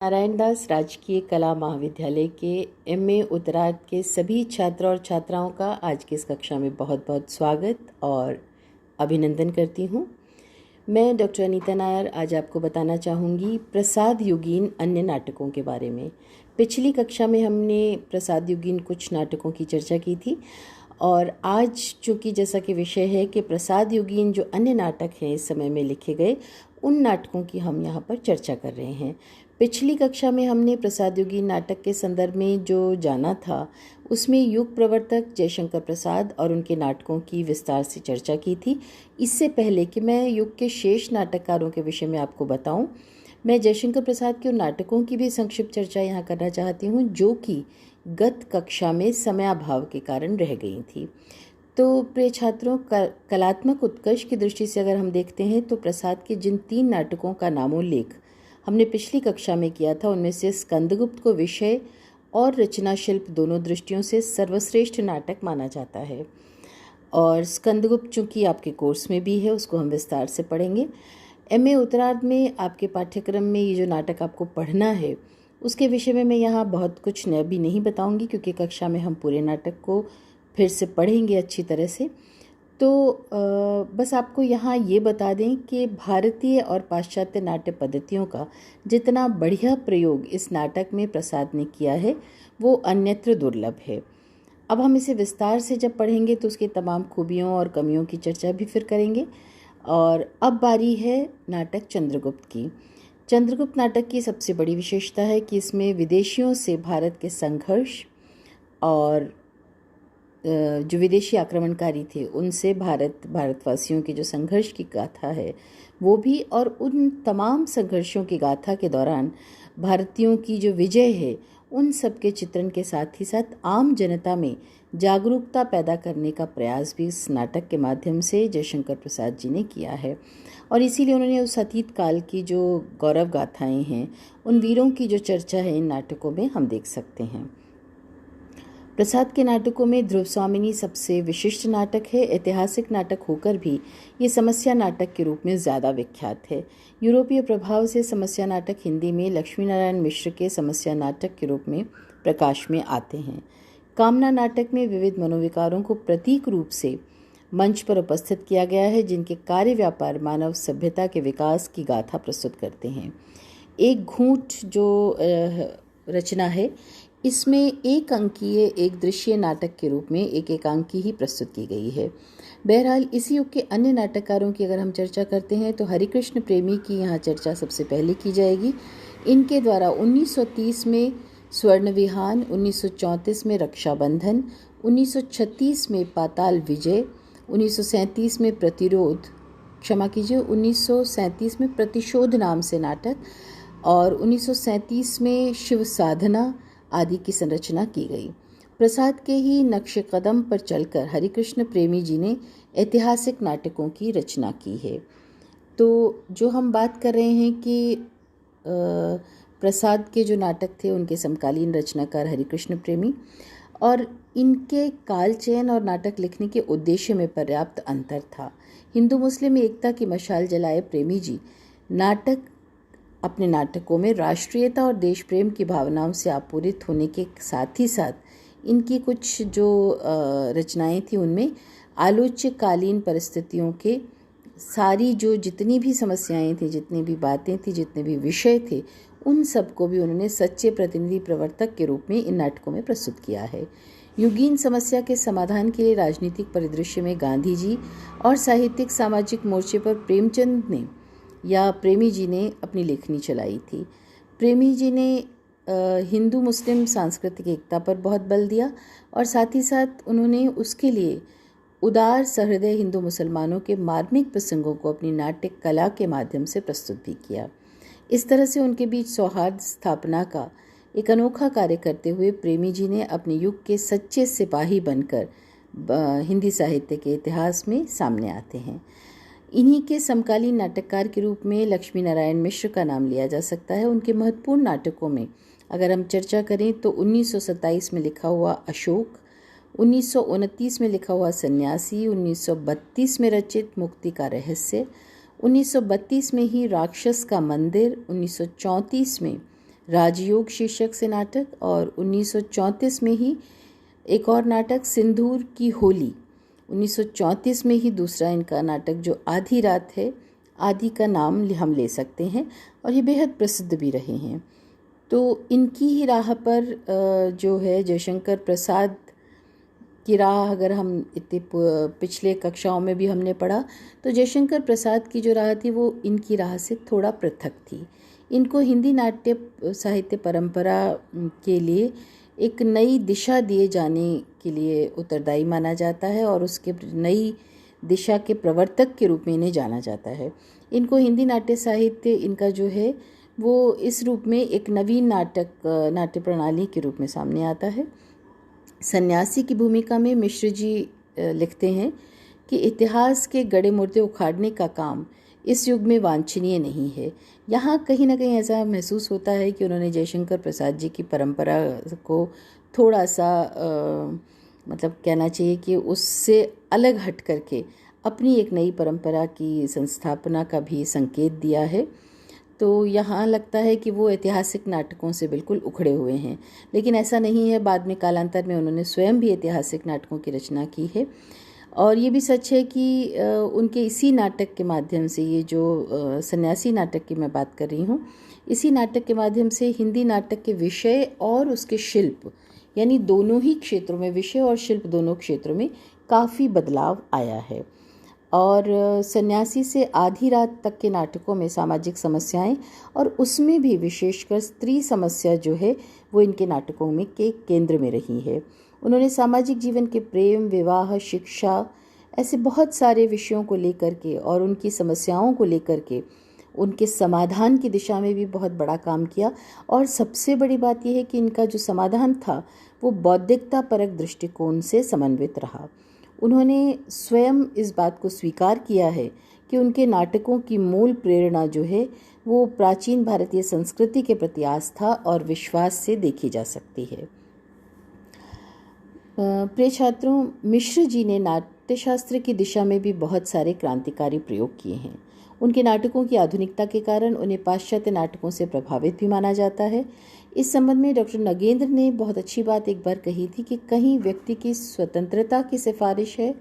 नारायण दास राजकीय कला महाविद्यालय के एमए उत्तरार्ध के सभी छात्र और छात्राओं का आज की इस कक्षा में बहुत बहुत स्वागत और अभिनंदन करती हूँ। मैं डॉक्टर अनीता नायर आज आपको बताना चाहूँगी प्रसाद युगीन अन्य नाटकों के बारे में। पिछली कक्षा में हमने प्रसाद युगीन कुछ नाटकों की चर्चा की थी और आज चूँकि जैसा कि विषय है कि प्रसाद युगीन जो अन्य नाटक हैं इस समय में लिखे गए उन नाटकों की हम यहाँ पर चर्चा कर रहे हैं। पिछली कक्षा में हमने प्रसाद युगीन नाटक के संदर्भ में जो जाना था उसमें युग प्रवर्तक जयशंकर प्रसाद और उनके नाटकों की विस्तार से चर्चा की थी। इससे पहले कि मैं युग के शेष नाटककारों के विषय में आपको बताऊं, मैं जयशंकर प्रसाद के उन नाटकों की भी संक्षिप्त चर्चा यहाँ करना चाहती हूँ जो कि गत कक्षा में समयाभाव के कारण रह गई थी। तो प्रिय छात्रों, कलात्मक उत्कर्ष की दृष्टि से अगर हम देखते हैं तो प्रसाद के जिन 3 नाटकों का नामोल्लेख हमने पिछली कक्षा में किया था उनमें से स्कंदगुप्त को विषय और रचना शिल्प दोनों दृष्टियों से सर्वश्रेष्ठ नाटक माना जाता है। और स्कंदगुप्त चूँकि आपके कोर्स में भी है उसको हम विस्तार से पढ़ेंगे। एमए उत्तरार्ध में आपके पाठ्यक्रम में ये जो नाटक आपको पढ़ना है उसके विषय में मैं यहाँ बहुत कुछ नया भी नहीं बताऊँगी क्योंकि कक्षा में हम पूरे नाटक को फिर से पढ़ेंगे अच्छी तरह से। तो बस आपको यहाँ ये बता दें कि भारतीय और पाश्चात्य नाट्य पद्धतियों का जितना बढ़िया प्रयोग इस नाटक में प्रसाद ने किया है वो अन्यत्र दुर्लभ है। अब हम इसे विस्तार से जब पढ़ेंगे तो उसकी तमाम खूबियों और कमियों की चर्चा भी फिर करेंगे। और अब बारी है नाटक चंद्रगुप्त की। चंद्रगुप्त नाटक की सबसे बड़ी विशेषता है कि इसमें विदेशियों से भारत के संघर्ष और जो विदेशी आक्रमणकारी थे उनसे भारतवासियों के जो संघर्ष की गाथा है वो भी, और उन तमाम संघर्षों की गाथा के दौरान भारतीयों की जो विजय है उन सब के चित्रण के साथ ही साथ आम जनता में जागरूकता पैदा करने का प्रयास भी इस नाटक के माध्यम से जयशंकर प्रसाद जी ने किया है। और इसीलिए उन्होंने उस अतीत काल की जो गौरव गाथाएं हैं उन वीरों की जो चर्चा है इन नाटकों में हम देख सकते हैं। प्रसाद के नाटकों में ध्रुव स्वामिनी सबसे विशिष्ट नाटक है। ऐतिहासिक नाटक होकर भी ये समस्या नाटक के रूप में ज़्यादा विख्यात है। यूरोपीय प्रभाव से समस्या नाटक हिंदी में लक्ष्मी नारायण मिश्र के समस्या नाटक के रूप में प्रकाश में आते हैं। कामना नाटक में विविध मनोविकारों को प्रतीक रूप से मंच पर उपस्थित किया गया है जिनके कार्य व्यापार मानव सभ्यता के विकास की गाथा प्रस्तुत करते हैं। एक घूंट जो रचना है इसमें एक अंकीय एक दृश्य नाटक के रूप में एक एकांकी ही प्रस्तुत की गई है। बहरहाल इसी युग के अन्य नाटककारों की अगर हम चर्चा करते हैं तो हरिकृष्ण प्रेमी की यहाँ चर्चा सबसे पहले की जाएगी। इनके द्वारा 1930 में स्वर्ण विहान, 1934 में रक्षाबंधन, 1936 में पाताल विजय, 1937 में प्रतिरोध, क्षमा कीजिए 1937 में प्रतिशोध नाम से नाटक और 1937 में शिव साधना आदि की संरचना की गई। प्रसाद के ही नक्शे कदम पर चलकर हरिकृष्ण प्रेमी जी ने ऐतिहासिक नाटकों की रचना की है। तो जो हम बात कर रहे हैं कि प्रसाद के जो नाटक थे उनके समकालीन रचनाकार हरिकृष्ण प्रेमी, और इनके काल चयन और नाटक लिखने के उद्देश्य में पर्याप्त अंतर था। हिंदू मुस्लिम एकता की मशाल जलाए प्रेमी जी अपने नाटकों में राष्ट्रीयता और देश प्रेम की भावनाओं से आपूरित होने के साथ ही साथ इनकी कुछ जो रचनाएं थी उनमें आलोच्यकालीन परिस्थितियों के सारी जो जितनी भी समस्याएं थी, जितनी भी बातें थी, जितने भी विषय थे उन सबको भी उन्होंने सच्चे प्रतिनिधि प्रवर्तक के रूप में इन नाटकों में प्रस्तुत किया है। युगीन समस्या के समाधान के लिए राजनीतिक परिदृश्य में गांधी जी और साहित्यिक सामाजिक मोर्चे पर प्रेमचंद ने या प्रेमी जी ने अपनी लेखनी चलाई थी। प्रेमी जी ने हिंदू मुस्लिम सांस्कृतिक एकता पर बहुत बल दिया और साथ ही साथ उन्होंने उसके लिए उदार सहृदय हिंदू मुसलमानों के मार्मिक प्रसंगों को अपनी नाट्य कला के माध्यम से प्रस्तुत भी किया। इस तरह से उनके बीच सौहार्द स्थापना का एक अनोखा कार्य करते हुए प्रेमी जी ने अपने युग के सच्चे सिपाही बनकर हिंदी साहित्य के इतिहास में सामने आते हैं। इन्हीं के समकालीन नाटककार के रूप में लक्ष्मी नारायण मिश्र का नाम लिया जा सकता है। उनके महत्वपूर्ण नाटकों में अगर हम चर्चा करें तो 1927 में लिखा हुआ अशोक, 1929 में लिखा हुआ सन्यासी, 1932 में रचित मुक्ति का रहस्य, 1932 में ही राक्षस का मंदिर, 1934 में राजयोग शीर्षक से नाटक, और 1934 में ही एक और नाटक सिंदूर की होली। 1934 में ही दूसरा इनका नाटक जो आधी रात है, आदि का नाम हम ले सकते हैं, और ये बेहद प्रसिद्ध भी रहे हैं। तो इनकी ही राह पर जो है जयशंकर प्रसाद की राह, अगर हम इतने पिछले कक्षाओं में भी हमने पढ़ा, तो जयशंकर प्रसाद की जो राह थी वो इनकी राह से थोड़ा पृथक थी। इनको हिंदी नाट्य साहित्य परंपरा के लिए एक नई दिशा दिए जाने के लिए उत्तरदायी माना जाता है, और उसके नई दिशा के प्रवर्तक के रूप में इन्हें जाना जाता है। इनको हिंदी नाट्य साहित्य इनका जो है वो इस रूप में एक नवीन नाट्य प्रणाली के रूप में सामने आता है। सन्यासी की भूमिका में मिश्र जी लिखते हैं कि इतिहास के गड़े मुर्दे उखाड़ने का काम इस युग में वांछनीय नहीं है। यहाँ कहीं ना कहीं ऐसा महसूस होता है कि उन्होंने जयशंकर प्रसाद जी की परंपरा को थोड़ा सा मतलब कहना चाहिए कि उससे अलग हट करके अपनी एक नई परंपरा की संस्थापना का भी संकेत दिया है। तो यहाँ लगता है कि वो ऐतिहासिक नाटकों से बिल्कुल उखड़े हुए हैं, लेकिन ऐसा नहीं है। बाद में कालांतर में उन्होंने स्वयं भी ऐतिहासिक नाटकों की रचना की है, और ये भी सच है कि उनके इसी नाटक के माध्यम से, ये जो सन्यासी नाटक की मैं बात कर रही हूँ, इसी नाटक के माध्यम से हिंदी नाटक के विषय और उसके शिल्प, यानी दोनों ही क्षेत्रों में, विषय और शिल्प दोनों क्षेत्रों में काफ़ी बदलाव आया है। और सन्यासी से आधी रात तक के नाटकों में सामाजिक समस्याएं, और उसमें भी विशेषकर स्त्री समस्या जो है वो इनके नाटकों में के केंद्र में रही है। उन्होंने सामाजिक जीवन के प्रेम, विवाह, शिक्षा, ऐसे बहुत सारे विषयों को लेकर के और उनकी समस्याओं को लेकर के उनके समाधान की दिशा में भी बहुत बड़ा काम किया। और सबसे बड़ी बात यह है कि इनका जो समाधान था वो बौद्धिकता परक दृष्टिकोण से समन्वित रहा। उन्होंने स्वयं इस बात को स्वीकार किया है कि उनके नाटकों की मूल प्रेरणा जो है वो प्राचीन भारतीय संस्कृति के प्रति आस्था और विश्वास से देखी जा सकती है। प्रिय छात्रों, मिश्र जी ने नाट्यशास्त्र की दिशा में भी बहुत सारे क्रांतिकारी प्रयोग किए हैं। उनके नाटकों की आधुनिकता के कारण उन्हें पाश्चात्य नाटकों से प्रभावित भी माना जाता है। इस संबंध में डॉक्टर नगेंद्र ने बहुत अच्छी बात एक बार कही थी कि कहीं व्यक्ति की स्वतंत्रता की सिफारिश है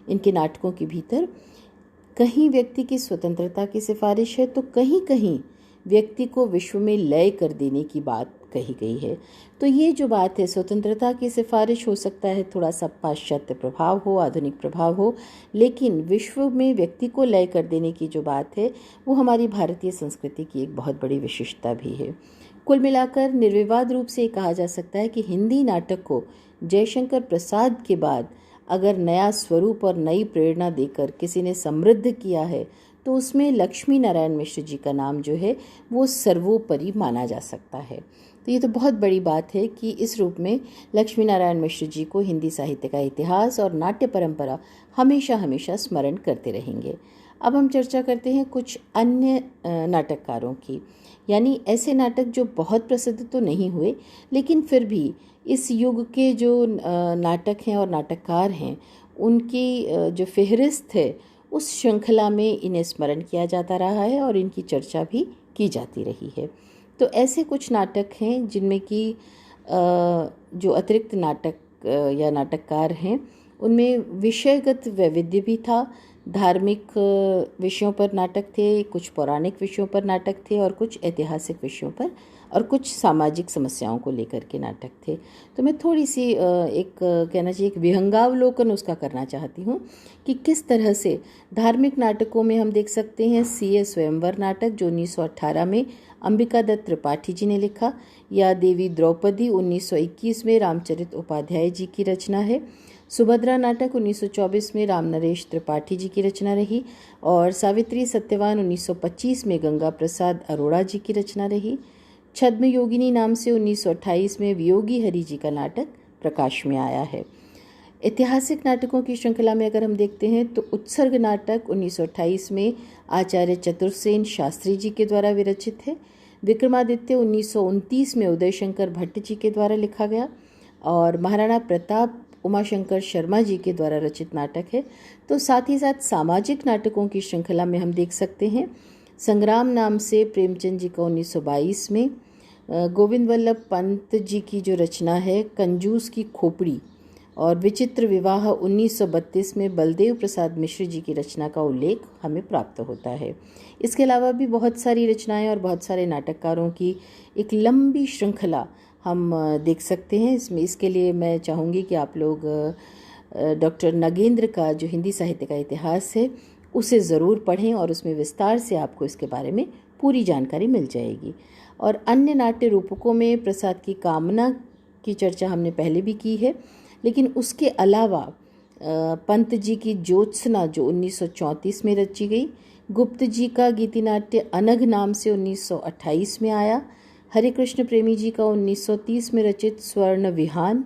इनके नाटकों के भीतर, कहीं व्यक्ति की स्वतंत्रता की सिफारिश है, तो कहीं कहीं व्यक्ति को विश्व में लय कर देने की बात कही गई है। तो ये जो बात है, स्वतंत्रता की सिफारिश हो सकता है थोड़ा सा पाश्चात्य प्रभाव हो, आधुनिक प्रभाव हो, लेकिन विश्व में व्यक्ति को लय कर देने की जो बात है वो हमारी भारतीय संस्कृति की एक बहुत बड़ी विशिष्टता भी है। कुल मिलाकर निर्विवाद रूप से कहा जा सकता है कि हिंदी नाटक को जयशंकर प्रसाद के बाद अगर नया स्वरूप और नई प्रेरणा देकर किसी ने समृद्ध किया है तो उसमें लक्ष्मी नारायण मिश्र जी का नाम जो है वो सर्वोपरि माना जा सकता है। तो ये तो बहुत बड़ी बात है कि इस रूप में लक्ष्मी नारायण मिश्र जी को हिंदी साहित्य का इतिहास और नाट्य परंपरा हमेशा हमेशा स्मरण करते रहेंगे। अब हम चर्चा करते हैं कुछ अन्य नाटककारों की, यानी ऐसे नाटक जो बहुत प्रसिद्ध तो नहीं हुए लेकिन फिर भी इस युग के जो नाटक हैं और नाटककार हैं उनकी जो फहरिस्त है उस श्रृंखला में इन्हें स्मरण किया जाता रहा है और इनकी चर्चा भी की जाती रही है। तो ऐसे कुछ नाटक हैं जिनमें कि जो अतिरिक्त नाटक या नाटककार हैं उनमें विषयगत वैविध्य भी था। धार्मिक विषयों पर नाटक थे, कुछ पौराणिक विषयों पर नाटक थे और कुछ ऐतिहासिक विषयों पर, और कुछ सामाजिक समस्याओं को लेकर के नाटक थे। तो मैं थोड़ी सी एक कहना चाहिए एक विहंगावलोकन उसका करना चाहती हूँ कि किस तरह से धार्मिक नाटकों में हम देख सकते हैं सीए स्वयंवर नाटक जो 1918 में अंबिका दत्त त्रिपाठी जी ने लिखा, या देवी द्रौपदी 1921 में रामचरित उपाध्याय जी की रचना है। सुभद्रा नाटक 1924 में राम नरेश त्रिपाठी जी की रचना रही, और सावित्री सत्यवान 1925 में गंगा प्रसाद अरोड़ा जी की रचना रही। छद्म योगिनी नाम से 1928 में वियोगी हरि जी का नाटक प्रकाश में आया है। ऐतिहासिक नाटकों की श्रृंखला में अगर हम देखते हैं तो उत्सर्ग नाटक 1928 में आचार्य चतुर्सेन शास्त्री जी के द्वारा विरचित है। विक्रमादित्य 1929 में उदयशंकर भट्ट जी के द्वारा लिखा गया, और महाराणा प्रताप उमाशंकर शर्मा जी के द्वारा रचित नाटक है। तो साथ ही साथ सामाजिक नाटकों की श्रृंखला में हम देख सकते हैं संग्राम नाम से प्रेमचंद जी का 1922 में, गोविंद वल्लभ पंत जी की जो रचना है कंजूस की खोपड़ी और विचित्र विवाह 1932 में बलदेव प्रसाद मिश्र जी की रचना का उल्लेख हमें प्राप्त होता है। इसके अलावा भी बहुत सारी रचनाएं और बहुत सारे नाटककारों की एक लंबी श्रृंखला हम देख सकते हैं। इसके लिए मैं चाहूँगी कि आप लोग डॉक्टर नगेंद्र का जो हिंदी साहित्य का इतिहास है उसे ज़रूर पढ़ें और उसमें विस्तार से आपको इसके बारे में पूरी जानकारी मिल जाएगी। और अन्य नाट्य रूपकों में प्रसाद की कामना की चर्चा हमने पहले भी की है, लेकिन उसके अलावा पंत जी की ज्योत्सना जो 1934 में रची गई, गुप्त जी का गीति नाट्य अनघ नाम से 1928 में आया, हरे कृष्ण प्रेमी जी का 1930 में रचित स्वर्ण विहान,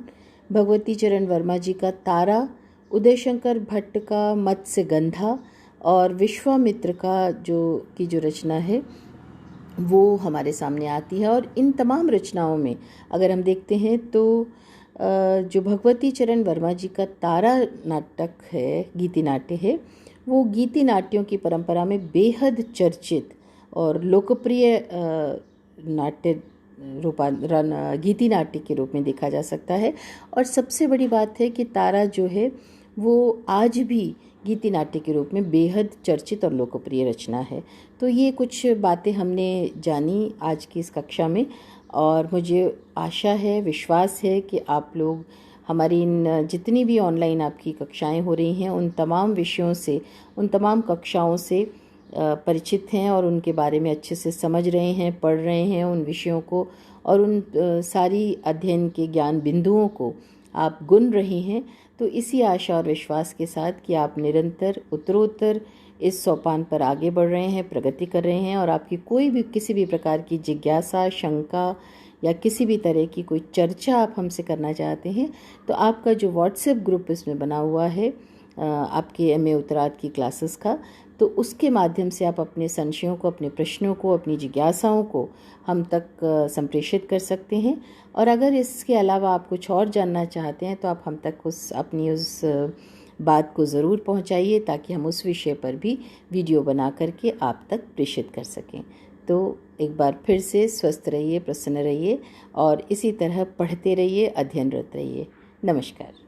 भगवती चरण वर्मा जी का तारा, उदय शंकर भट्ट का मत्स्य गंधा और विश्वामित्र का जो रचना है वो हमारे सामने आती है। और इन तमाम रचनाओं में अगर हम देखते हैं तो जो भगवती चरण वर्मा जी का तारा नाटक है, गीति नाट्य है, वो गीति नाट्यों की परंपरा में बेहद चर्चित और लोकप्रिय नाट्य गीति नाट्य के रूप में देखा जा सकता है। और सबसे बड़ी बात है कि तारा जो है वो आज भी गीति नाट्य के रूप में बेहद चर्चित और लोकप्रिय रचना है। तो ये कुछ बातें हमने जानी आज की इस कक्षा में, और मुझे आशा है, विश्वास है कि आप लोग हमारी इन जितनी भी ऑनलाइन आपकी कक्षाएं हो रही हैं उन तमाम विषयों से, उन तमाम कक्षाओं से परिचित हैं और उनके बारे में अच्छे से समझ रहे हैं, पढ़ रहे हैं उन विषयों को, और उन सारी अध्ययन के ज्ञान बिंदुओं को आप गुन रहे हैं। तो इसी आशा और विश्वास के साथ कि आप निरंतर उत्तरोत्तर इस सोपान पर आगे बढ़ रहे हैं, प्रगति कर रहे हैं, और आपकी किसी भी प्रकार की जिज्ञासा, शंका या किसी भी तरह की कोई चर्चा आप हमसे करना चाहते हैं तो आपका जो व्हाट्सएप ग्रुप इसमें बना हुआ है आपके एमए उत्तरार्ध की क्लासेस का, तो उसके माध्यम से आप अपने संशयों को, अपने प्रश्नों को, अपनी जिज्ञासाओं को हम तक संप्रेषित कर सकते हैं। और अगर इसके अलावा आप कुछ और जानना चाहते हैं तो आप हम तक अपनी उस बात को ज़रूर पहुंचाइए ताकि हम उस विषय पर भी वीडियो बना करके आप तक प्रेषित कर सकें। तो एक बार फिर से स्वस्थ रहिए, प्रसन्न रहिए और इसी तरह पढ़ते रहिए, अध्ययनरत रहिए। नमस्कार।